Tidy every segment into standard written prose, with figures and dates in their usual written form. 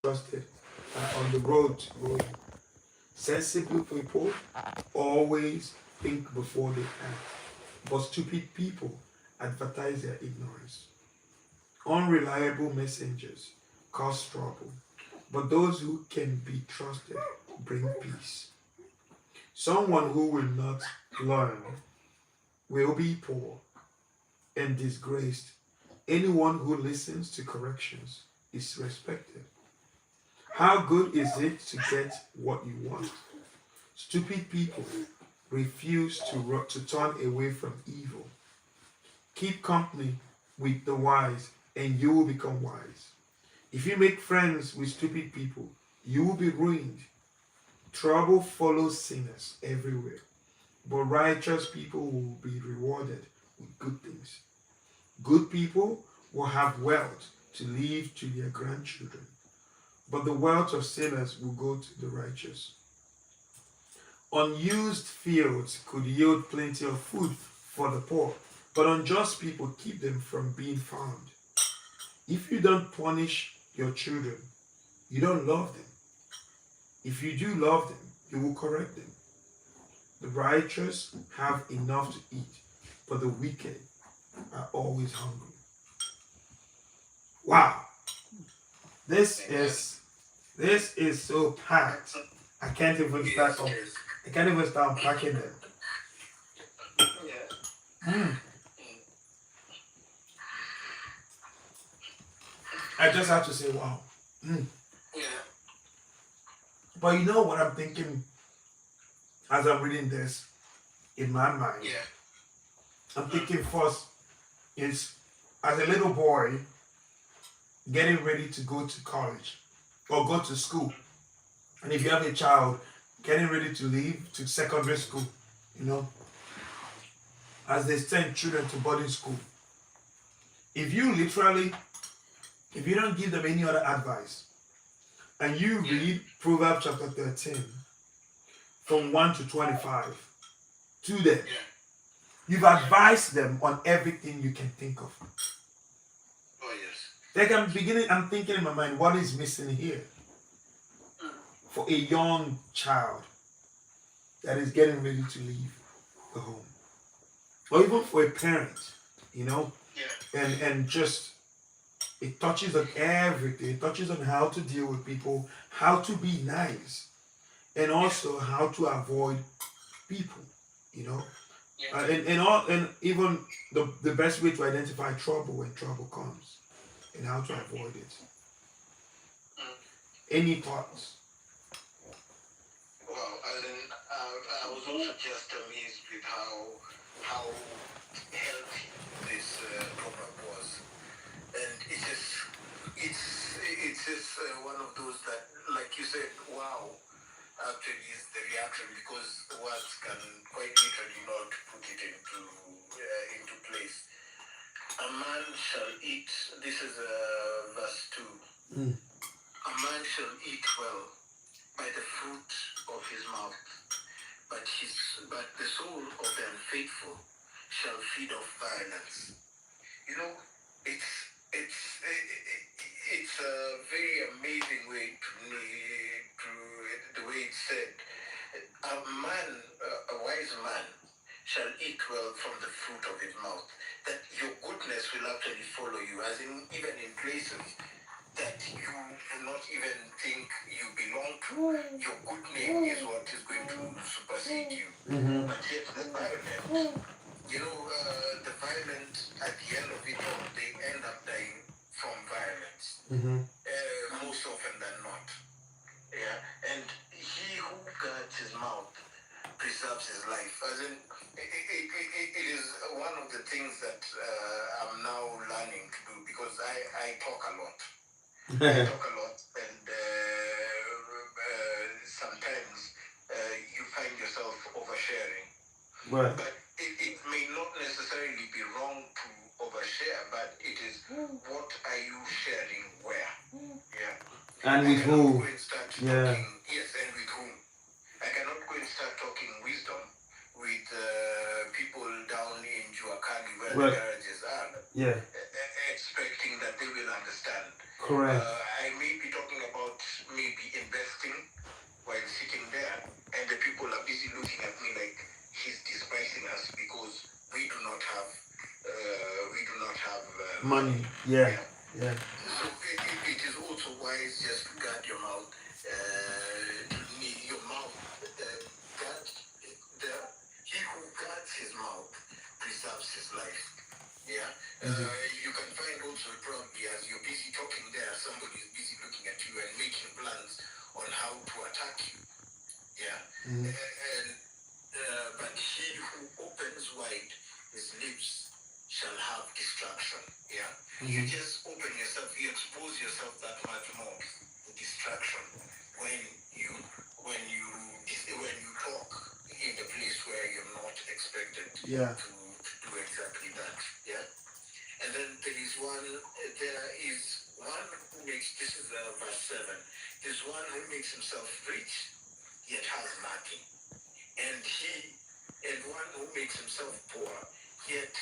trusted on the road to growing. Sensible people always think before they act, but stupid people advertise their ignorance. Unreliable messengers cause trouble, but those who can be trusted bring peace. Someone who will not learn will be poor and disgraced. Anyone who listens to corrections is respected. How good is it to get what you want? Stupid people refuse to turn away from evil. Keep company with the wise, and you will become wise. If you make friends with stupid people, you will be ruined. Trouble follows sinners everywhere, but righteous people will be rewarded with good things. Good people will have wealth to leave to their grandchildren, but the wealth of sinners will go to the righteous. Unused fields could yield plenty of food for the poor, but unjust people keep them from being found. If you don't punish your children, you don't love them. If you do love them, you will correct them. The righteous have enough to eat, but the wicked are always hungry. Wow, this is so packed. I can't even start. I can't even start unpacking them. Mm. I just have to say, wow. Mm. But you know what I'm thinking as I'm reading this in my mind? I'm thinking first is as a little boy getting ready to go to college or go to school. And if you have a child getting ready to leave to secondary school, you know, as they send children to boarding school, if you don't give them any other advice, and you read Proverbs chapter 13 from 1 to 25 to them, you've advised them on everything you can think of. Like I'm thinking in my mind, what is missing here for a young child that is getting ready to leave the home? Or even for a parent, you know? And just, it touches on everything. It touches on how to deal with people, how to be nice, and also how to avoid people, you know? And even the best way to identify trouble when trouble comes and how to avoid it. Any thoughts? Well, I was also just amazed with how healthy this proverb was, and it's just one of those that, like you said, wow. Actually, is the reaction, because the words can quite literally not put it into place. A man shall eat. This is verse 2. Mm. A man shall eat well by the fruit of his mouth, but the soul of the unfaithful shall feed off violence. You know, it's a very amazing way to the way it's said. A wise man shall eat well from the fruit of his mouth. That your goodness will actually follow you, as in even in places that you do not even think you belong to. Your good name is what is going to supersede you. Mm-hmm. But yet the violent, the violent at the end of it all, they end up dying from violence. Mm-hmm. Most often than not. Yeah, and he who guards his mouth preserves his life. As in, it is one of the things that I'm now learning to do, because I talk a lot. I talk a lot, and sometimes you find yourself oversharing. Right. But it may not necessarily be wrong to overshare, but it is what are you sharing where? Yeah. And with who? Yeah. Yes, and with whom? I cannot go and start talking wisdom with people down in Juakali where the garages are. Yeah. Expecting that they will understand. Correct. I may be talking about money. Yeah. Yeah. So it is also wise just to guard your mouth. Your mouth, guard, he who guards his mouth preserves his life. Yeah. You can find also probably as you're busy talking there, somebody is busy looking at you and making plans on how to attack you. Yeah. But he who opens wide his lips shall have destruction. Yeah. You just open yourself, you expose yourself that much more to distraction when you talk in a place where you're not expected to do exactly that. Yeah. And then there is one who makes, this is verse 7, there's one who makes himself rich yet has nothing. And one who makes himself poor yet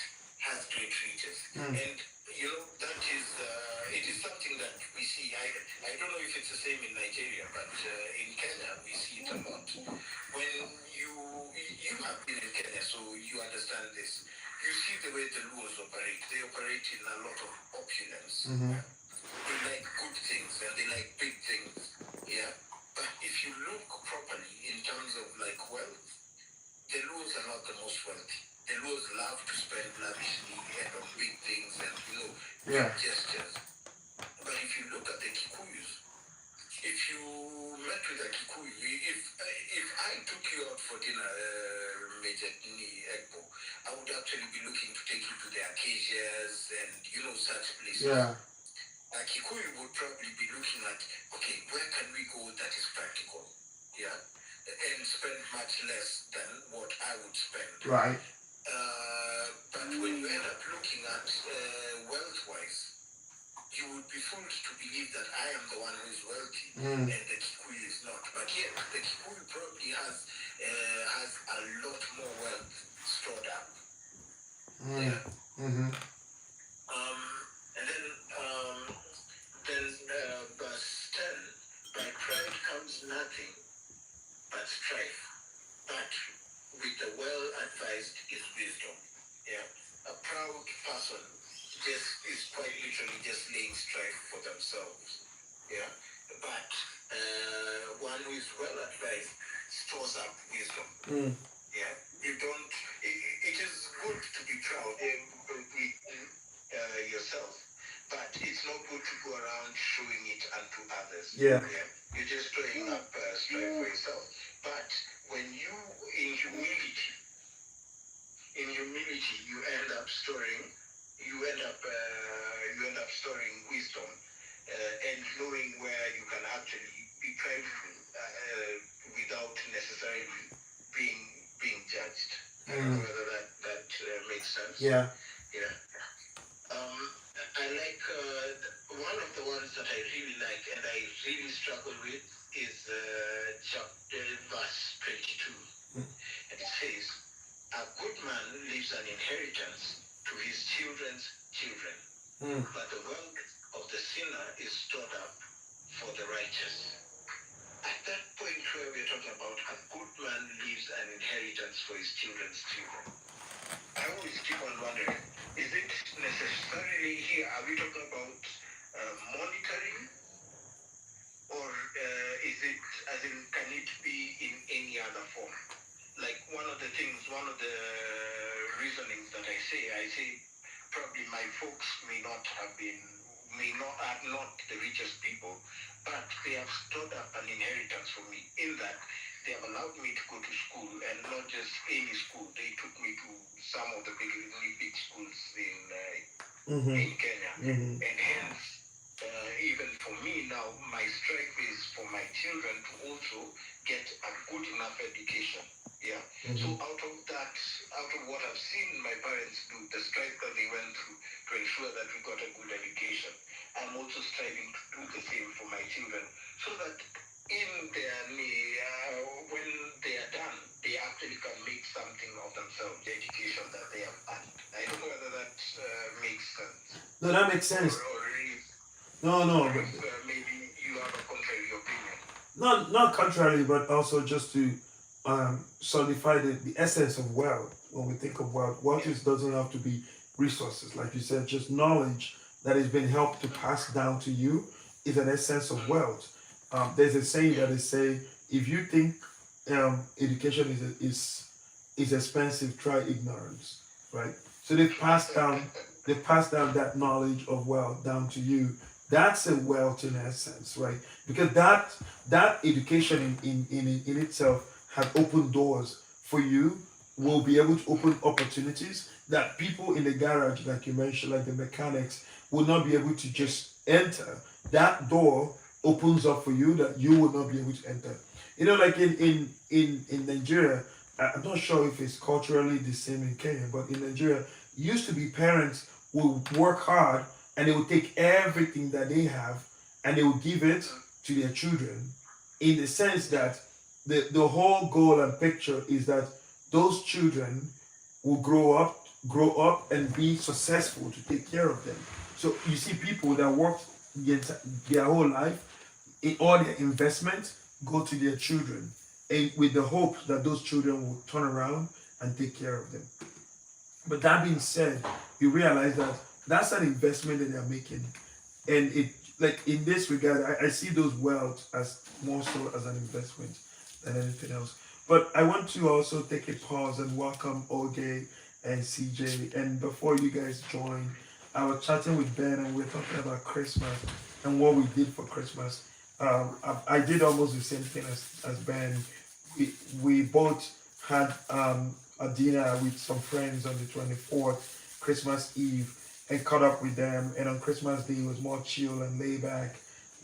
has great riches. And that is it is something that we see. I don't know if it's the same in Nigeria, but in Kenya we see it a lot. When you have been in Kenya, so you understand this. You see the way the Luos operate. They operate in a lot of opulence. They like good things and they like big things. Yeah. But if you look properly in terms of like wealth, the Luos are not the most wealthy. The Luos love to spend lavishly and on big things and big gestures. But if you look at the Kikuyus, if you met with a Kikuyu, if I took you out for dinner, Major Ni Egbo, I would actually be looking to take you to the acacias and such places. Yeah. A Kikuyu would probably be looking at, okay, where can we go that is practical? Yeah. And spend much less than what I would spend. Right. But when you end up looking at wealth-wise, you would be fooled to believe that I am the one who is wealthy and the Kikuyu is not. But yet, the Kikuyu probably has a lot more wealth stored up. Yeah. And then verse 10, by pride comes nothing but strife, but with the well-advised is wisdom. Yeah. A proud person is quite literally just laying strife for themselves. Yeah. But one who is well-advised stores up wisdom. Yeah. You don't. It is good to be proud with yourself, but it's not good to go around showing it unto others. Yeah. You're just throwing up strife for yourself. But when you, in humility, you end up storing wisdom and knowing where you can actually be prideful without necessarily being judged. I don't know whether that makes sense. Yeah. Yeah. I like one of the ones that I really like and I really struggle with is chapter verse 22. And it says, a good man leaves an inheritance to his children's children, but the wealth of the sinner is stored up for the righteous. At that point where we're talking about a good man leaves an inheritance for his children's children, I always keep on wondering, is it necessarily here, are we talking about monetary, or is it, as in, can it be in any other form? Like one of the reasonings that I say probably my folks are not the richest people, but they have stored up an inheritance for me in that they have allowed me to go to school, and not just any school. They took me to some of the big schools in Kenya, and hence even for me now, my strife is for my children to also get a good enough education. Yeah. So out of what I've seen my parents do, the strife that they went through to ensure that we got a good education, I'm also striving to do the same for my children, so that when they are done, they actually can make something of themselves, the education that they have earned. I don't know whether that makes sense. No, that makes sense. No. Maybe you have a contrary opinion. Not contrary, but also just to solidify the essence of wealth. When we think of wealth, doesn't have to be resources. Like you said, just knowledge that has been helped to pass down to you is an essence of wealth. There's a saying that is say, if you think education is expensive, try ignorance, right? So they passed down that knowledge of wealth down to you. That's a wealth in essence, right? Because that education in itself has opened doors for you, will be able to open opportunities that people in the garage, like you mentioned, like the mechanics, will not be able to just enter. That door opens up for you that you will not be able to enter. Like in Nigeria, I'm not sure if it's culturally the same in Kenya, but in Nigeria, it used to be parents will work hard and they will take everything that they have and they will give it to their children, in the sense that the whole goal and picture is that those children will grow up and be successful to take care of them. So you see people that work their whole life, in all their investments go to their children, and with the hope that those children will turn around and take care of them. But that being said, you realize that that's an investment that they're making, and it, like in this regard, I see those wealth as more so as an investment than anything else. But I want to also take a pause and welcome Oge and CJ. And before you guys join, I was chatting with Ben and we are talking about Christmas and what we did for Christmas. I did almost the same thing as Ben. We both had a dinner with some friends on the 24th, Christmas Eve, and caught up with them. And on Christmas Day, it was more chill and laid back.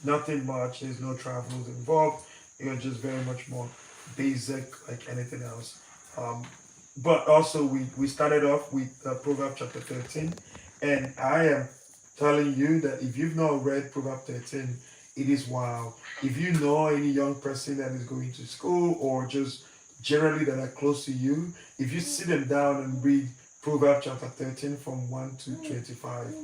Nothing much. There's no travels involved. It was just very much more basic, like anything else. Um, but also, we started off with Proverbs chapter 13. And I am telling you that if you've not read Proverbs 13, it is wow. If you know any young person that is going to school or just generally that are close to you, if you sit them down and read Proverbs chapter 13 from 1 to 25,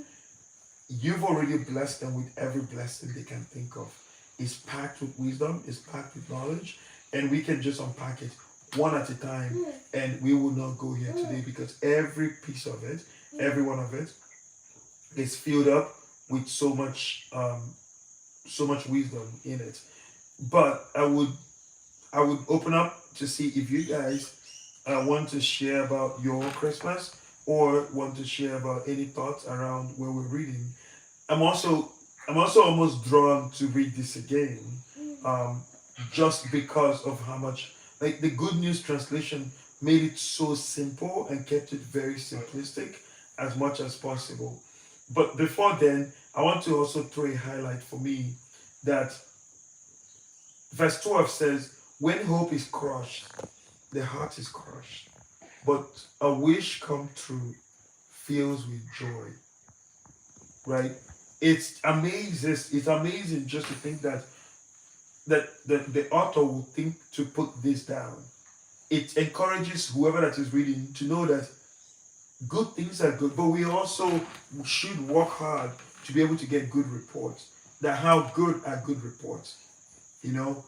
you've already blessed them with every blessing they can think of. It's packed with wisdom, it's packed with knowledge, and we can just unpack it one at a time. And we will not go here today because every piece of it, every one of it, is filled up with so much wisdom in it. But I would open up to see if you guys want to share about your Christmas or want to share about any thoughts around where we're reading. I'm also almost drawn to read this again, um, just because of how much, like, the Good News translation made it so simple and kept it very simplistic as much as possible. But before then, I want to also throw a highlight for me that verse 12 says, "When hope is crushed, the heart is crushed, but a wish come true fills with joy." Right? It's amazing just to think that the author will think to put this down. It encourages whoever that is reading to know that good things are good, but we also should work hard to be able to get good reports. That how good are good reports, you know,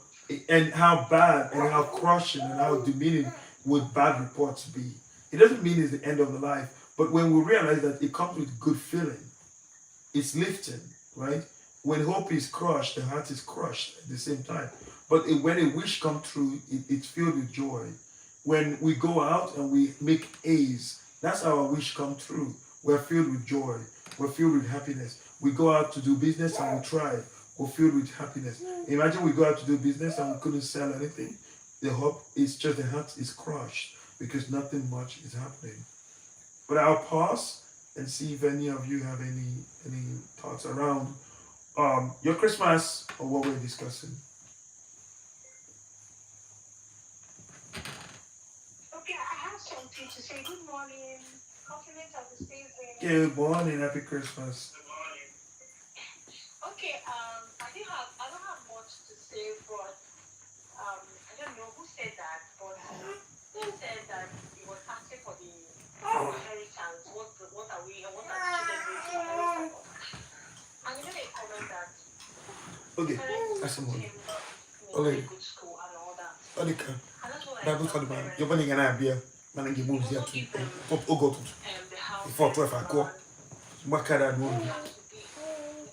and how bad and how crushing and how demeaning would bad reports be. It doesn't mean it's the end of the life, but when we realize that it comes with good feeling, it's lifting, right? When hope is crushed, the heart is crushed at the same time. But when a wish comes true, it's filled with joy. When we go out and we make A's, that's how our wish come true. We're filled with joy. We're filled with happiness. We go out to do business and we try. We're filled with happiness. Imagine we go out to do business and we couldn't sell anything. The hope is just the heart is crushed because nothing much is happening. But I'll pause and see if any of you have any thoughts around your Christmas or what we're discussing. Okay, I have something to say. Good morning. Compliments of the season. Good morning, happy Christmas. Okay, I don't have much to say, but I don't know who said that, but who said that he was asking for the inheritance. What are we and what are the children going to inherit? And you know they comment that Okay, parents that's put someone. him in a Okay, very good school and all that. okay. And that's what I Bible tell study man. parents. You're running an idea. Man, You moves here also too. give them Oh, God. the house Before 12 o'clock, what kind of room? have to be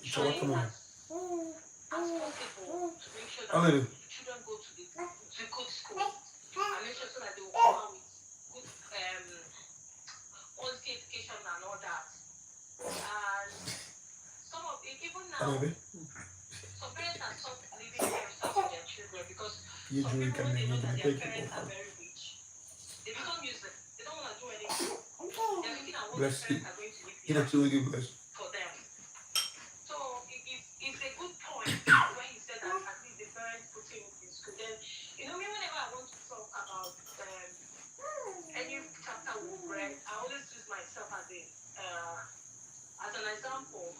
So what trying come on? as possible to make sure that Only children go to good school and make sure so that they will come out with good quality education and all that. And some of it, even now, some parents are stopped leaving themselves to their children because you some drink people, and when they know then that you their take parents are it. very rich, they become useless. They don't want to do anything. They're looking at what Bless their you. parents are going to leave You know, behind you bless. for them. So it's a good point when he said that at least the parents put him in school. Then, you know, me whenever I want to talk about any chapter we've read, I always use myself as an example.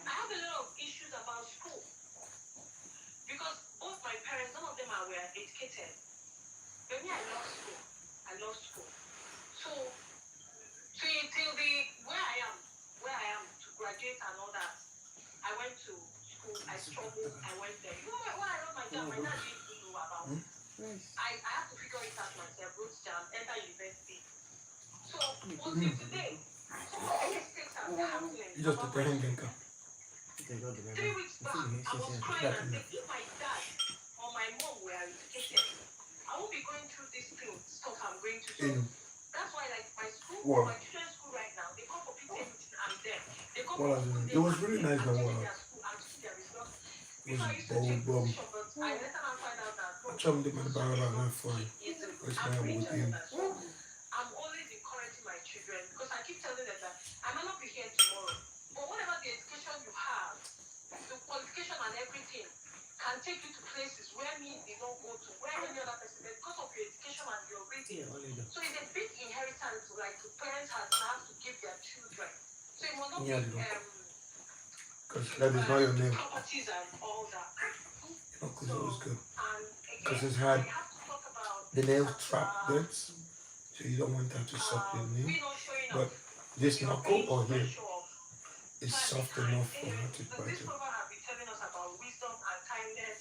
I have a lot of issues about school because both my parents, some of them were educated. But me, I love school. I love school. So till the where I am to graduate and all that, I went to school. I struggled. I went there. You know, when I wrote my exam, my dad didn't even know about it. I have to figure it out myself. Wrote exam, enter university. So until today, some of the mistakes are happening. You just put the hand in. 3 weeks back, I was crying and said, if my dad or my mom were educated, I won't be going through this stuff I'm going to. So that's why, like my school, my children's school right now, they come for PTA meeting, I'm there. They come for school day. It was really nice. I'm checking their school, I'm checking their results. Before I used to check position, but I later on find out that no, I'm I'm always encouraging my children because I keep telling them that I might not be here tomorrow, but whatever the education you have, the qualification and everything can take you to places where me they don't go to, where any other person, because of your education and your reading. So it's a big inheritance like the parents have to give their children. So it must not be because that is not your name. properties and all that. Because it was good. And Because again, it's hard. I have to talk about The nail trap dirt, so you don't want that to suck your nail. But this knuckle or here is soft enough for her to bite This it. proverb have been telling us about wisdom and kindness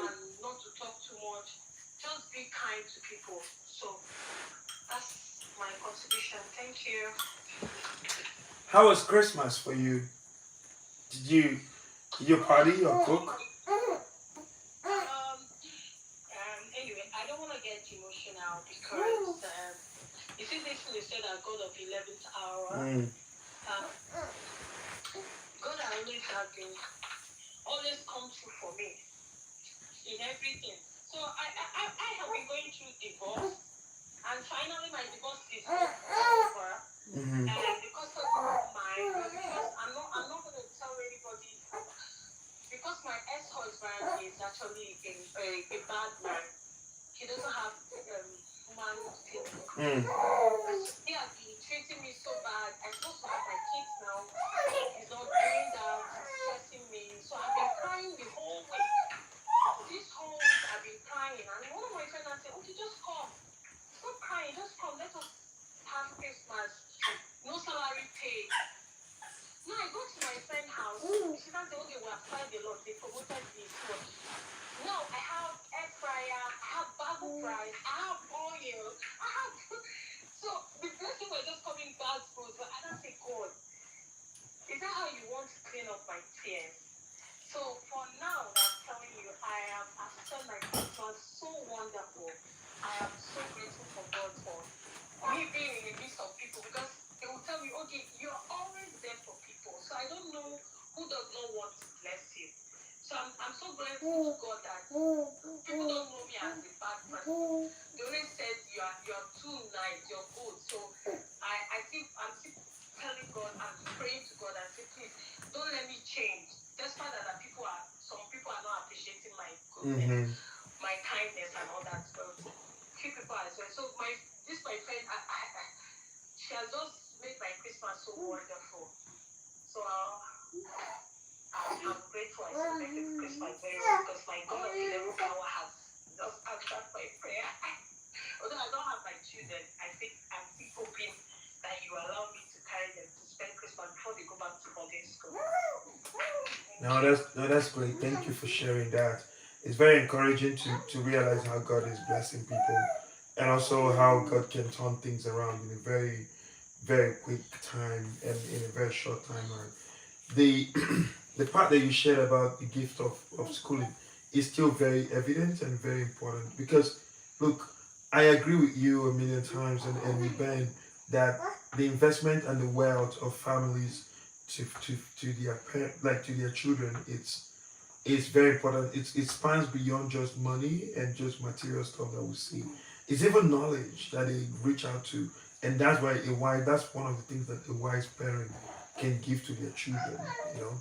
and not to talk too much. Just be kind to people. So that's my contribution. Thank you. How was Christmas for you? Did you party or cook? Anyway, I don't want to get emotional because you see this thing they said that God of 11th hour. God always come through for me in everything. So I have been going through divorce, and finally my divorce is over. And because of mine, because I'm not going to tell anybody. Because my ex-husband is actually a bad man. He doesn't have human feelings. He has been treating me so bad. I'm supposed to have my kids now. He's not doing that. He's stressing me. So I've been crying the whole week. This whole week I've been crying. And one of my friends said, okay, just come. Stop crying. Just come. Let us have Christmas. No salary paid. No, I go to my friend's house. She said, okay, we have tried a lot. They promoted me. So now I have air fryer, I have bagel fries, I have oil, I have. So the blessing was just coming bad food. But I don't say, God, is that how you want to clean up my tears? So for now, I'm telling you, I've spent my Christmas so wonderful. I am so grateful for God for me being in the midst of people because they will tell me, okay, you're always there for people. So I don't know who does not want to bless you. So I'm so grateful to God that people don't know me as a bad person. They always said you're too nice, you're good. So I'm still telling God, I'm praying to God and say, please don't let me change. Despite that some people are not appreciating my goodness, my kindness and all that. But few people as well. So my friend, she has just made my Christmas so wonderful. So I'm grateful I celebrated Christmas very well because my God of 11th hour has just answered my prayer. Although I don't have my children, I think I'm still hoping that you allow me to carry them to spend Christmas before they go back to boarding school. No, that's great. Thank you for sharing that. It's very encouraging to realize how God is blessing people and also how God can turn things around in a very very quick time and in a very short timeline. The the part that you shared about the gift of schooling is still very evident and very important because look, I agree with you a million times and with Ben that the investment and the wealth of families to their like to their children, it's very important. It spans beyond just money and just material stuff that we see. It's even knowledge that they reach out to, and that's why a wise. That's one of the things that a wise parent can give to their children. You know,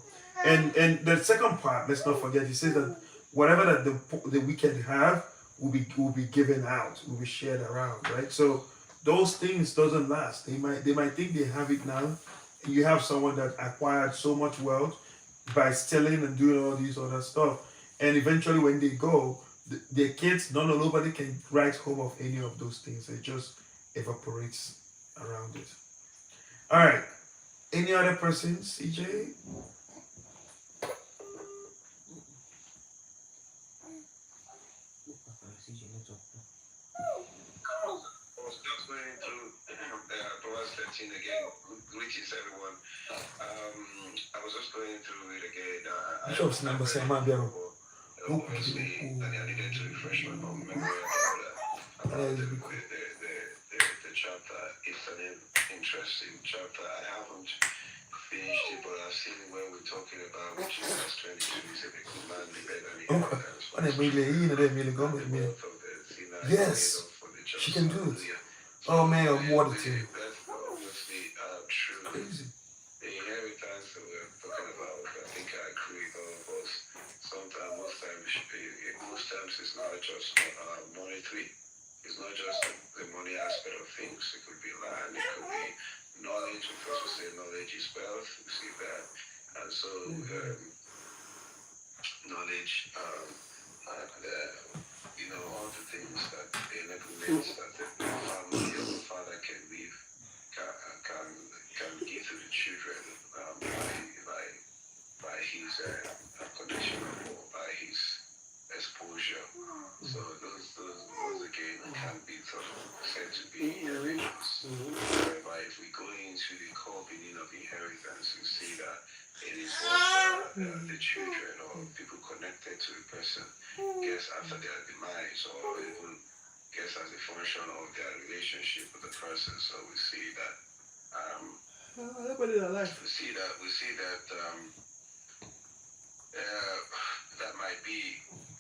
and the second part, let's not forget. He says that whatever that the wicked have will be given out, will be shared around, right? So those things doesn't last. They might think they have it now. You have someone that acquired so much wealth by stealing and doing all these other stuff. And eventually, when they go, their kids, nobody can write home of any of those things. It just evaporates around it. All right. Any other persons, CJ? I was just going through Proverbs 13 again. Greetings, everyone. I was just going through it again. I Bishop's number read say, it man, before, but obviously, I needed to refresh my memory about the chapter. It's an interesting chapter. I haven't finished it, but I've seen where we're talking about, which is verse 22. He said, "A good man liveth and inheritance for his children, and the wealth of the sinner is laid Yes, up for the she just." can do it. Hallelujah. Oh So man, water that's too. obviously true. Crazy. The inheritance that we're talking about, I think I agree with all of us. Sometimes, most times it's not just monetary. It's not just the money aspect of things. It could be land, it could be knowledge, because we say knowledge is wealth. We see that. And so, knowledge, and, all the things that the enablements that the family of the father can give, can give to the children by his condition or by his exposure. So those again can be said to be inheritance. However, if we go into the core meaning of inheritance, you see that it is what the children or people connected to a person gets after their demise, or even gets as a function of their relationship with the person. So we see that that might be,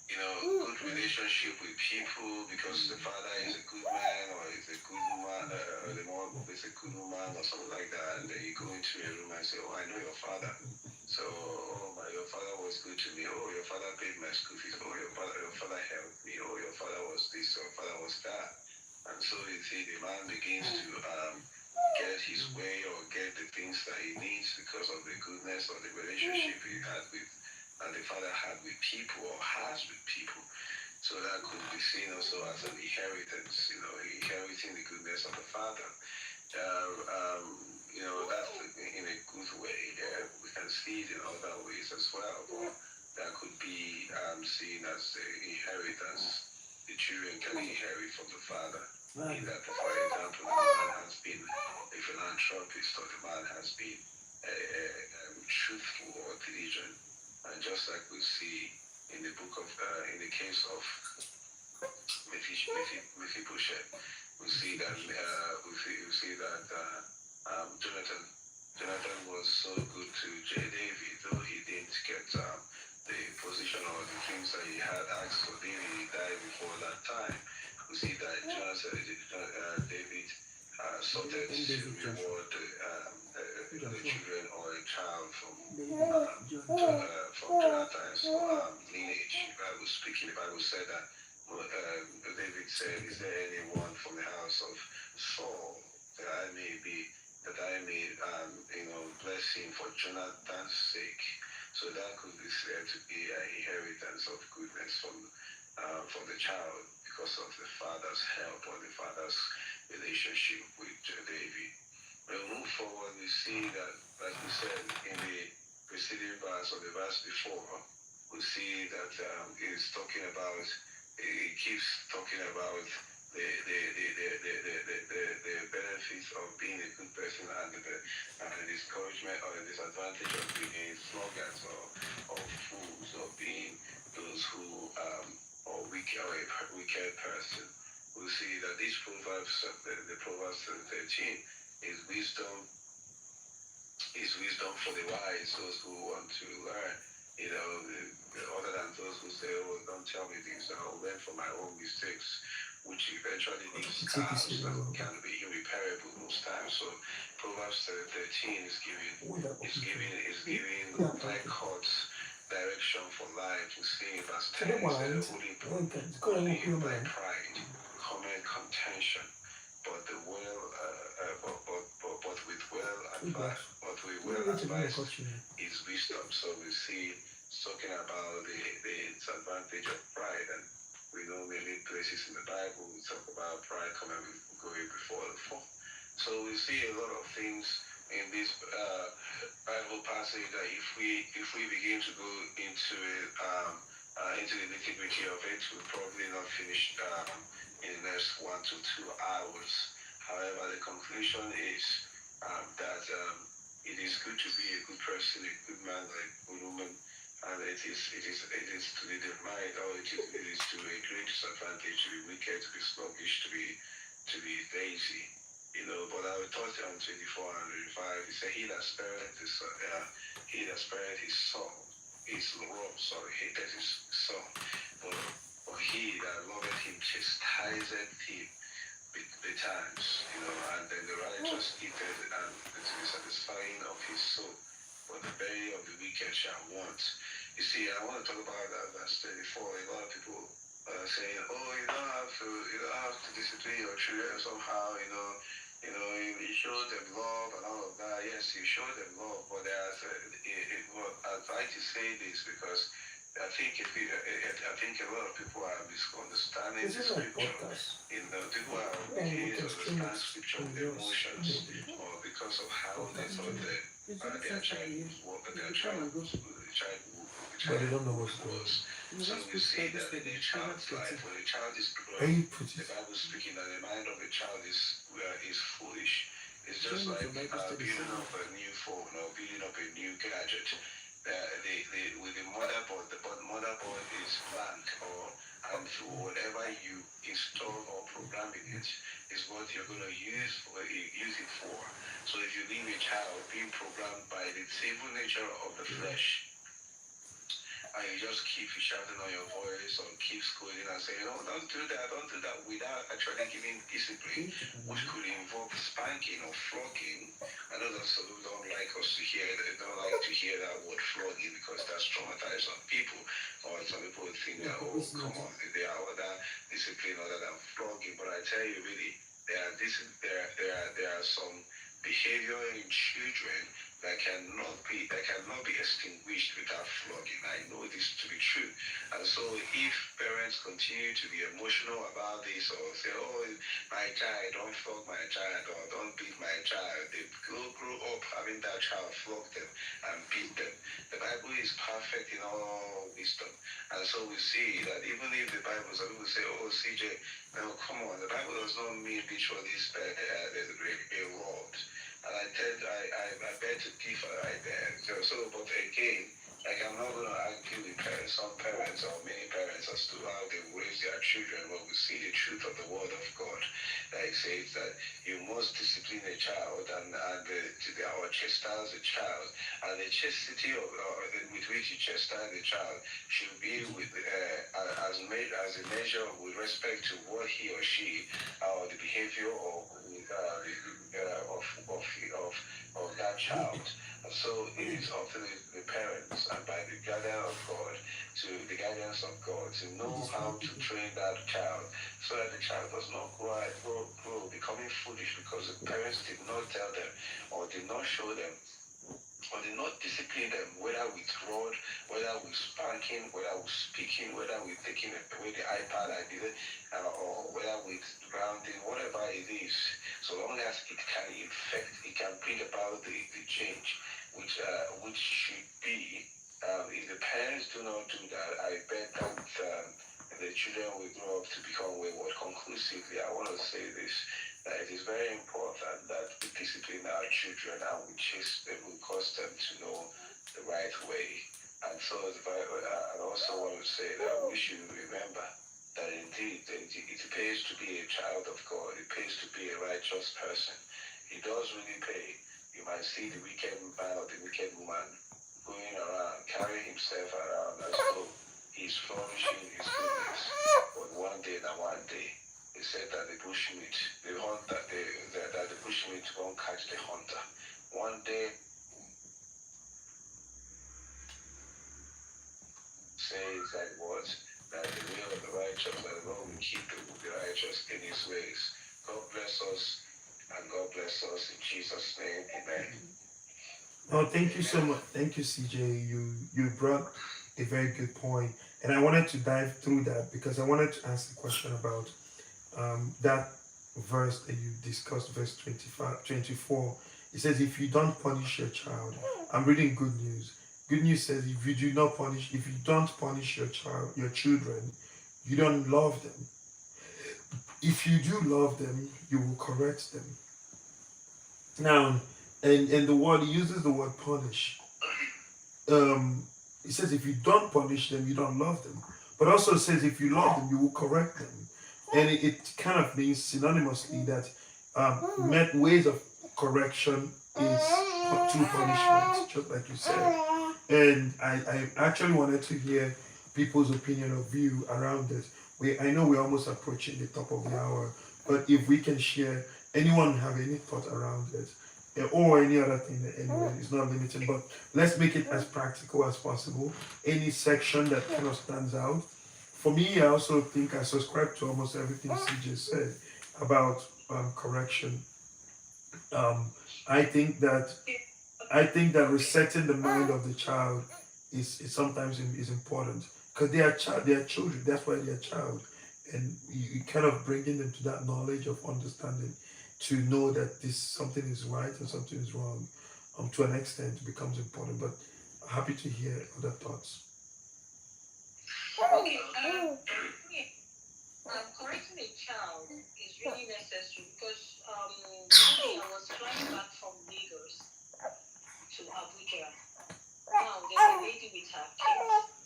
good relationship with people because the father is a good man or is a good woman, or the mom is a good woman or something like that. And then you go into a room and say, "Oh, I know your father. So, your father was good to me. Oh, your father paid my school fees. Oh, your father helped me. Oh, your father was this. Your father was that." And so you see, the man begins to get his way or get the things that he needs because of the goodness or the relationship he had with, and the father had with people or has with people. So that could be seen also as an inheritance, inheriting the goodness of the father. That's in a good way. We can see it in other ways as well, but that could be seen as the inheritance the children can inherit from the father. In that, for example, the man has been a philanthropist or the man has been truthful or diligent. And just like we see in the book of, in the case of Mephibosheth, we see that Jonathan was so good to David, though he didn't get the position or the things that he had asked for. David, he died before that time. We see that David sorted to reward the children or a child from Jonathan's lineage. The Bible said that David said, "Is there anyone from the house of Saul that I may bless him for Jonathan's sake?" So that could be said to be an inheritance of goodness from the child because of the father's help or the father's relationship with David. When we move forward, we see that, like we said in the preceding verse or the verse before, we see that it keeps talking about the benefits of being a good person and the discouragement or the disadvantage of being sluggards or fools or being those who or weak or a wicked person. We see that these proverbs, the Proverbs 13, is wisdom for the wise, those who want to learn. Other than those who say, "Oh, don't tell me things. I'll learn from my own mistakes," which eventually leaves scars that can be irreparable most times. So, Proverbs 13 is giving clear cut direction for life. We see in verse 10, it says, only by pride, common contention, but the but with well advised is wisdom. So we see talking about the disadvantage of pride, and we know many places in the Bible we talk about pride going before the fall. So we see a lot of things in this Bible passage that if we begin to go into the nitty-gritty of it, we'll probably not finish in the next 1 to 2 hours. However, the conclusion is that it is good to be a good person, a good man, a good woman, and it is to the mind, or it is to a great disadvantage to be wicked, to be sluggish, to be lazy. But I will touch on 24 and 25. It says, he that spareth his son is wrong, hated his son. But he that loveth him chastiseth him betimes, and then the righteous eateth, and to the satisfying of his soul. But the belly of the wicked shall want. You see, I want to talk about that verse 34. A lot of people saying, "Oh, you don't have to discipline your children somehow, you show them love and all of that." Yes, you show them love, but I'd like to say this because I think a lot of people are misunderstanding the scripture. People are beginning to understand scripture with emotions, or because of how they thought that their child was. So we see that in a child's life, when a child is growing, the Bible is speaking that the mind of a child is foolish. It's just like building up a new phone or building up a new gadget. With the motherboard, the motherboard is blank, and whatever you install or program in it is what you're going to use it for. So if you leave a child being programmed by the sinful nature of the flesh, and you just keep shouting on your voice or keep scolding and saying, "Oh, don't do that," without actually giving discipline, which could involve spanking or flogging. I know that some people don't like to hear that word flogging because that's traumatized some people, or some people think that, "Oh, come on, there are other discipline other than flogging." But I tell you, really, there are some behavior in children that cannot be extinguished without flogging. I know this to be true. And so if parents continue to be emotional about this, or say, "Oh, my child, don't flog my child," or "Don't beat my child," they grow up having that child flog them and beat them. The Bible is perfect in all wisdom. And so we see that even if the Bible, some people say, "Oh, CJ, no, come on, the Bible does not mean literally a rod." And I beg to differ right there. But again, like, I'm not going to argue with some parents or many parents as to how they raise their children when we see the truth of the Word of God. Like, says that you must discipline a child or chastise a child, and the chastity with which you chastise the child should be as a measure with respect to what he or she or the behavior of that child. So it is up to the parents and by the guidance of God to know how to train that child so that the child does not grow becoming foolish because the parents did not tell them or did not show them or did not discipline them, whether with rod, whether with spanking, whether with speaking, whether with taking away the iPad or whether with grounding, whatever it is, so long as it can bring about the change, which should be. If the parents do not do that, I bet that the children will grow up to become wayward. Conclusively, I want to say this, that it is very important that we discipline our children and we chase them, we cause them to know the right way. And so, I also want to say that we should remember that indeed it pays to be a child of God. It pays to be a righteous person. It does really pay. You might see the wicked man or the wicked woman going around, carrying himself around as though he's flourishing in his goodness. But one day, they said that the bushmeat, that the bushmeat won't catch the hunter. One day, says that what? That the way of the righteous, that the Lord will keep the righteous in his ways. God bless us, and God bless us in Jesus' name. Amen. Oh, thank you so much. Thank you, CJ. You brought a very good point, and I wanted to dive through that because I wanted to ask the question about that verse that you discussed, verse 25, 24. It says, if you don't punish your child, I'm reading good news. Good news says, if you don't punish your child, your children, you don't love them. If you do love them, you will correct them. Now, and the word, he uses the word punish. It says, if you don't punish them, you don't love them. But also it says, if you love them, you will correct them. And it kind of means synonymously that ways of correction is through punishment, just like you said. And I actually wanted to hear people's opinion or view around this. I know we're almost approaching the top of the hour, but if we can share, anyone have any thought around it, or any other thing, anyway, it's not limited, but let's make it as practical as possible. Any section that kind of stands out. For me, I also think I subscribe to almost everything CJ said about correction. Um, I think that resetting the mind of the child is sometimes is important because they are children. That's why they are child, and you kind of bringing them to that knowledge of understanding to know that this something is right and something is wrong. To an extent becomes important. But happy to hear other thoughts. Okay, correcting a child is really necessary because I was flying back from Lagos to Abuja. Now there's a lady with her kids.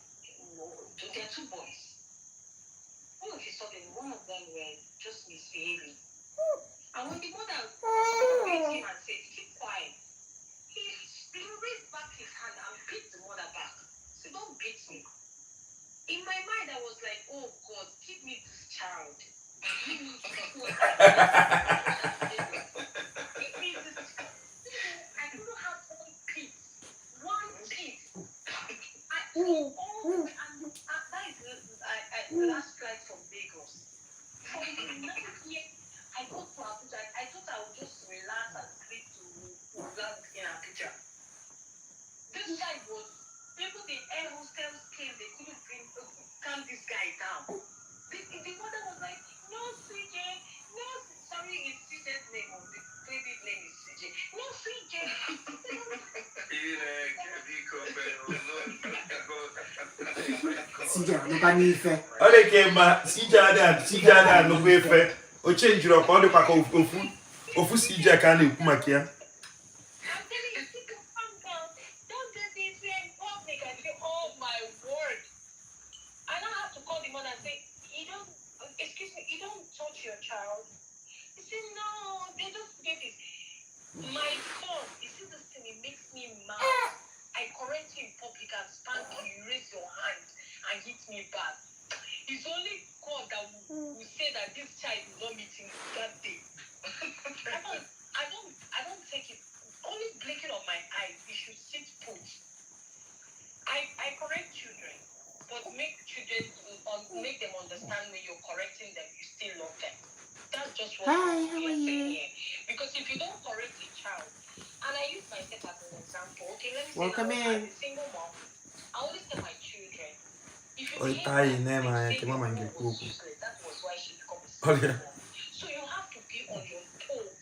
There are two boys. All of a sudden, one of them were just misbehaving. And when the mother raised him and said, keep quiet, he raised back his hand and beat the mother back. So don't beat me. In my mind, I was like, oh God, give me this child. Give me this child. Give me this child. I couldn't have one peace. One peace. That is the last flight from Lagos. From the 9th year, I got to Abuja. I thought I would just relax and sleep to land in Abuja. This guy was, even the air hostels came, they couldn't calm this guy down. The mother was like, no, CJ, no, sorry, it's CJ's name, or the baby's name is CJ. No, CJ. CJ, nobody fair. Ole kemba CJ no go efe. O change ro ko de kwa ko ofu CJ ka na ekwu maka ya. Your child. He said, no, they just did this. My son, you see this thing, it makes me mad. I correct you in public and spank you, you raise your hand and hit me back. It's only God that will say that this child is not meeting that day. I don't take it. Only blinking of my eyes, you should sit put. I correct children, but make them understand when you're correcting them, you still love them. That's just what we are saying here. Because if you don't correct a child, and I use myself as an example, okay, let me say as a single mom, I always tell my children, if you behave like your mom was useless, that was why she becomes a single mom. So you have to be on your toes.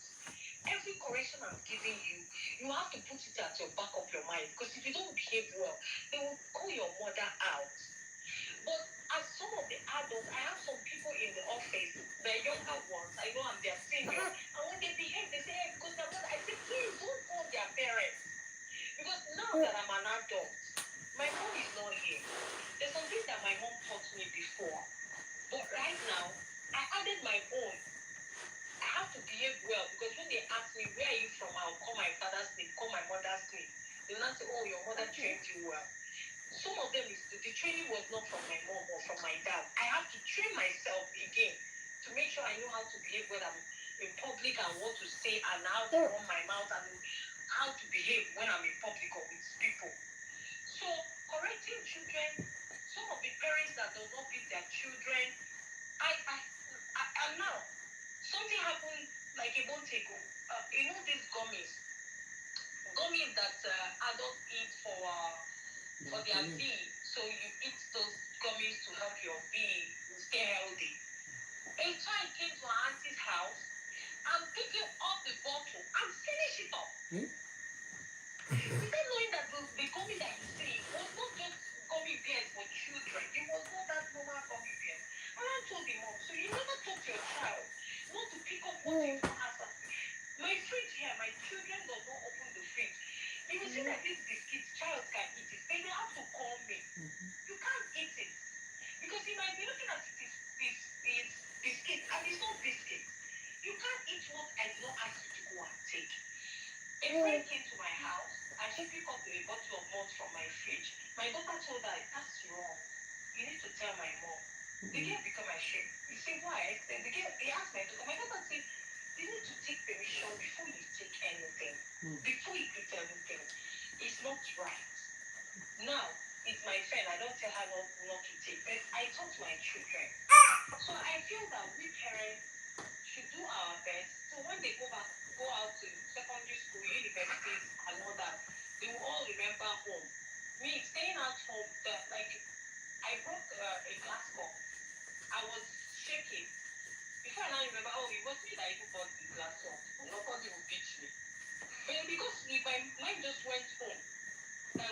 Every correction I'm giving you, you have to put it at your back of your mind. Because if you don't behave well, they will call your mother out. But as some of the adults, I have some people in the office, the younger ones, I know I'm their senior, and when they behave, they say, hey, because they're not, I say, please don't call their parents. Because now that I'm an adult, my mom is not here. There's something that my mom taught me before. But right now, I added my own. I have to behave well because when they ask me, where are you from? I'll call my father's name, call my mother's name. They'll not say, oh, your mother trained you well. Some of them, the training was not from my mom or from my dad. I have to train myself again to make sure I know how to behave when I'm in public and what to say and how to run my mouth and how to behave when I'm in public or with people. So correcting children, some of the parents that do not beat their children, and now something happened like a month ago. You know these gummies that adults eat for their bee. So you eat those gummies to help your bee stay healthy. A child came to our auntie's house and picking up the bottle and finish it up. Without knowing that the gummy that you see was not just gummy bears for children. It was not that normal gummy bear. And I told the mom, so you never taught your child not to pick up what you don't have. My fridge here, my children does not open the fridge. You will see that this biscuit, child can eat it. They will have to call me. You can't eat it. Because he might be looking at it, this biscuit, and it's not biscuit. You can't eat what I did not ask you to go and take. A friend came to my house and she picked up a bottle of malt from my fridge. My daughter told her, that's wrong. You need to tell my mom. The girl became ashamed. You say, why? The girl, they asked my daughter said, you need to take permission before you take anything. Before you eat anything. It's not right. Now, it's my friend. I don't tell her not to take. But I talk to my children. So I feel that we parents should do our best. So when they go out to secondary school, universities, and all that, they will all remember home. Me staying at home, like I broke a glass cup. I was shaking. Before I now remember, oh, it was me that even bought the glass cup. Nobody will beat me. But because if my mind just went home,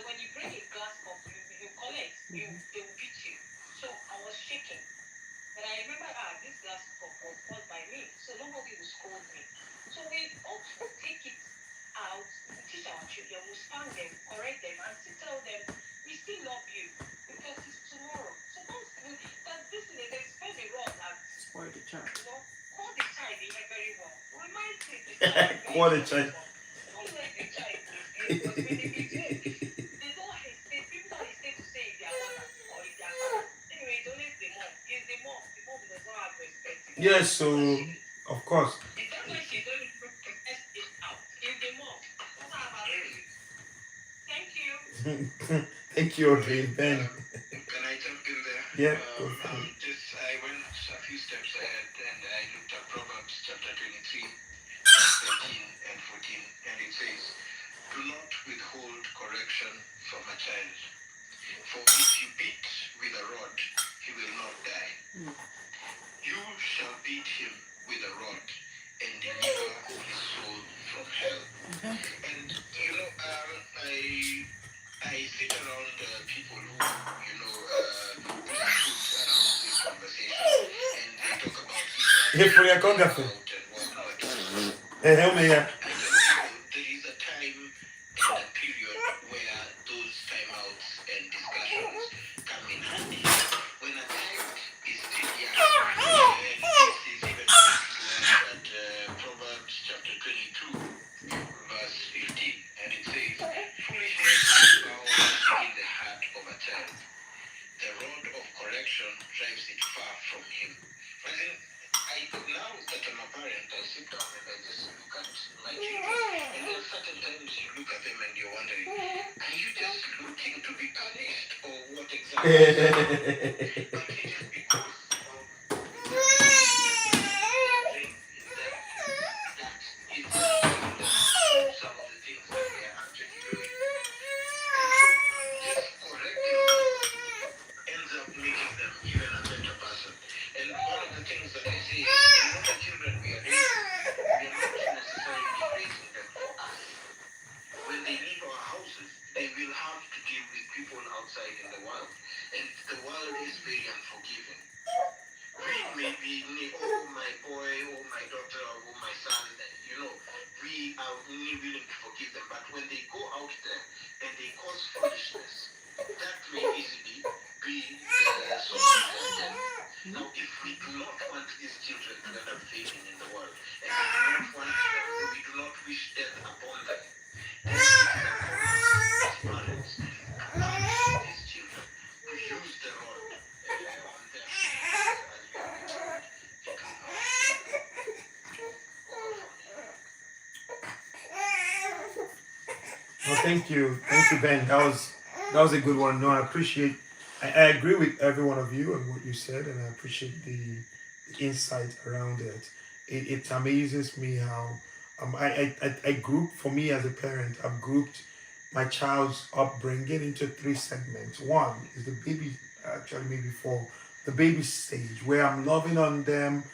when you bring a glass cup, you collect, they will beat you. So I was shaking. But I remember, this glass cup was bought by me, so nobody will scold me. So we also take it out, teach our children, we spank them, correct them, and still tell them, we still love you, because it's tomorrow. So that this is they spend the rod and Spoil the child. Call the child very well. Remind him the child. Call the child. Don't let the child misbehave, because when they behave, they don't hesitate. People don't hesitate to say if they are mother or if they are father. Anyway, it's always the mom. It's the mom. The mom does not have respect. Yes, so of course. The time when she don't protest it out. It's the mom. That's how about it. Thank you. Thank you, Audrey. Ben. Can I jump in there? Yeah. I went a few steps ahead and I looked at Proverbs chapter 23, verse 13 and 14, and it says, do not withhold correction from a child, for if you beat with a rod, he will not die. You shall beat him with a rod and deliver his soul from hell. And you know, I sit around people who, put food around this conversation, and they talk about Hey, for your choreography. Hey, help me here. There is a time and a period where those timeouts and discussions come in handy. When a child is still young, and this is even at Proverbs chapter 22, verse 15, and it says, foolishness is found in the heart of a child. The rod of correction drives it far from him. But then, now that I'm a parent, I sit down and I just look at my children. And there are certain times you look at them and you're wondering, are you just looking to be punished or what exactly? But it is because of that is some of the things that they are actually doing. And so just correcting ends up making them even a better person. And one of the things that I say is, the children we are raising, we are not necessarily raising them for us. When they leave our houses, and will have to deal with people outside in the world. And the world is very unforgiving. We may be, oh my boy, oh my daughter, oh my son, we are only willing to forgive them. But when they go out there and they cause foolishness, that may easily be the solution. Now, if we do not want these children to end up failing in the world, and we do not wish death upon them, then it is upon us as parents to punish these children, to use the rod on them as we are told. It will Well, thank you, Ben. That was a good one. No, I appreciate. I agree with every one of you and what you said, and I appreciate the insight around it. It amazes me how I group, for me as a parent, I've grouped my child's upbringing into three segments. One is the baby, actually maybe four, the baby stage where I'm loving on them,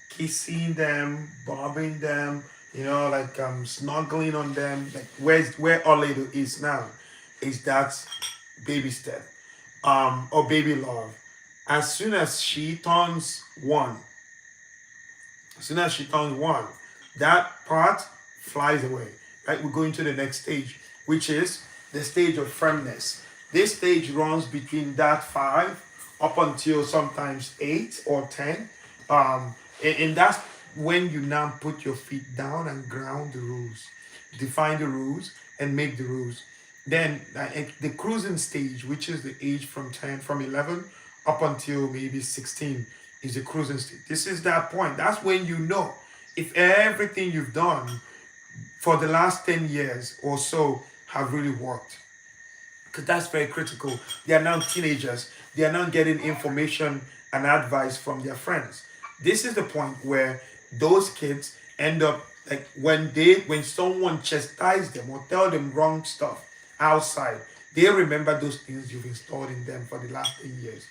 kissing them, bobbing them, like snuggling on them. Like where Orlando is now, is that baby step, or baby love. As soon as she turns one, as soon as she turns one, that part flies away. Right, we go into the next stage, which is the stage of firmness. This stage runs between that 5 up until sometimes 8 or 10. And that's when you now put your feet down and ground the rules, define the rules, and make the rules. Then the cruising stage, which is the age from 10, from 11 up until maybe 16, is the cruising stage. This is that point. That's when you know if everything you've done for the last 10 years or so have really worked. Because that's very critical. They are now teenagers. They are now getting information and advice from their friends. This is the point where those kids end up, like, when someone chastises them or tell them wrong stuff outside, they remember those things you've installed in them for the last 10 years.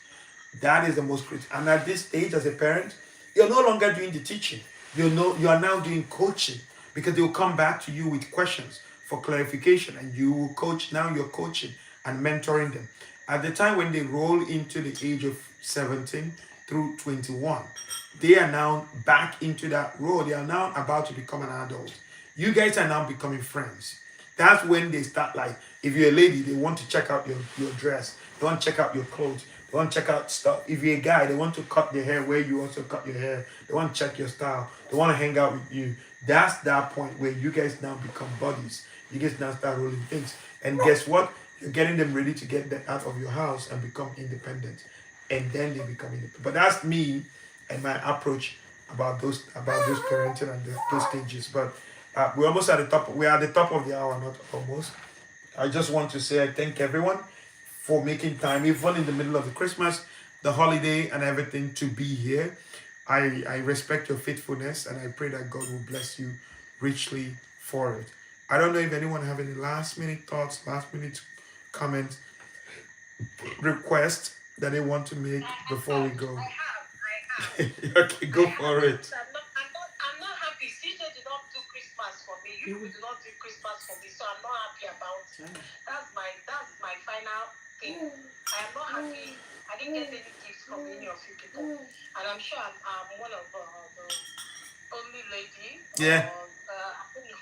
That is the most critical. And at this stage, as a parent, you're no longer doing the teaching. You are now doing coaching, because they will come back to you with questions for clarification, and you will coach. Now you're coaching and mentoring them. At the time when they roll into the age of 17 through 21, they are now back into that role. They are now about to become an adult. You guys are now becoming friends. That's when they start, like, if you're a lady, they want to check out your dress. They want to check out your clothes. They want to check out stuff. If you're a guy, they want to cut their hair where you also cut your hair. They want to check your style. They want to hang out with you. That's that point where you guys now become buddies. You guys now start rolling things. And guess what? You're getting them ready to get them out of your house and become independent. And then they become independent. But that's me and my approach about those parenting and those stages. But we're almost at the top. We're at the top of the hour, not almost. I just want to say I thank everyone for making time, even in the middle of the Christmas, the holiday, and everything, to be here. I respect your faithfulness, and I pray that God will bless you richly for it. I don't know if anyone have any last minute thoughts, last minute comments, requests that they want to make before we go. I have. Okay, go for it. I'm not happy. CJ did not do Christmas for me. You people do not do Christmas for me, so I'm not happy about it. That's my final thing. I am not happy. I didn't get any gifts from any of you people, and I'm sure I'm one of the only lady. Yeah. I don't know.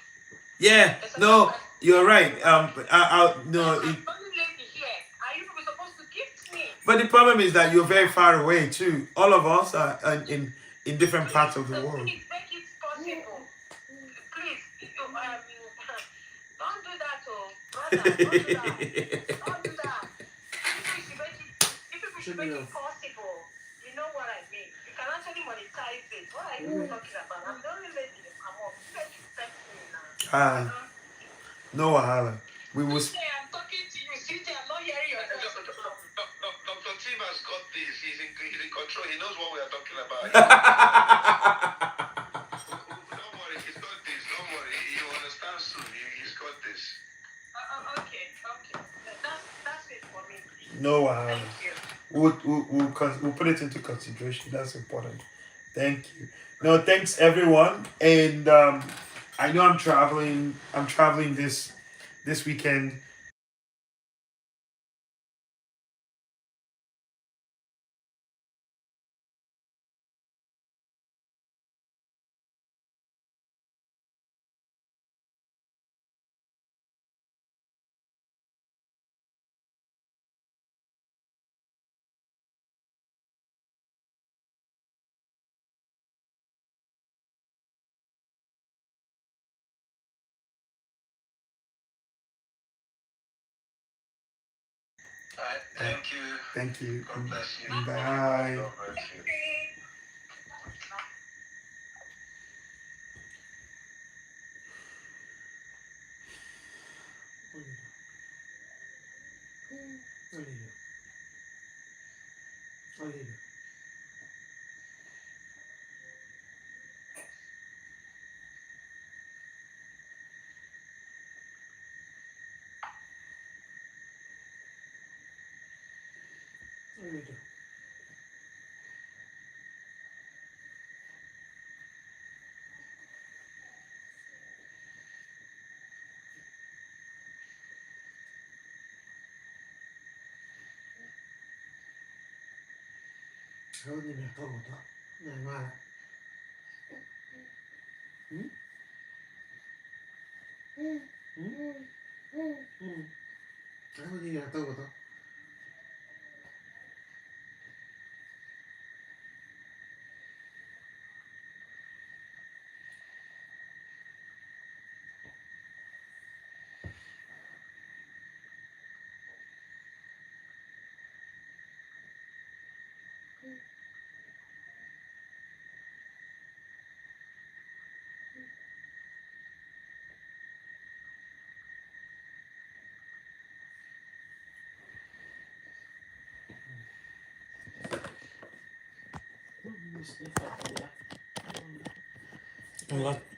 Yeah. No, you're right. No. I'm only lady here. Are you people supposed to gift me? But the problem is that you're very far away too. All of us are in different parts of the world. Please make it possible. Please, don't do that, oh brother. Don't do that. Don't do that. People should make it possible. You know what I mean? You can actually monetize it. What are you talking about? I'm the only lady in the among. You guys respect me now. No wahala. We will. I'm talking to you. CJ, I'm not hearing your voice. Dr. Tim has got this. He's in control. He knows what we are talking about. Don't worry. He's got this. Don't worry. You'll understand soon. He's got this. Okay. That's it for me. No wahala. Thank you. We'll put it into consideration. That's important. Thank you. No, thanks everyone. And I know I'm traveling this weekend. Alright, thank you. Thank you. God bless you. Bye. God bless you.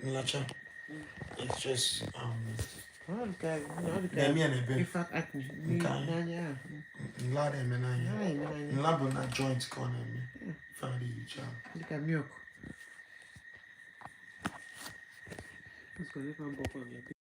Lacha, it's just Okay. in In fact, I can. Okay. Lad and lab on that joint corner me. Family each other. Look at milk. Let's go. Let's go.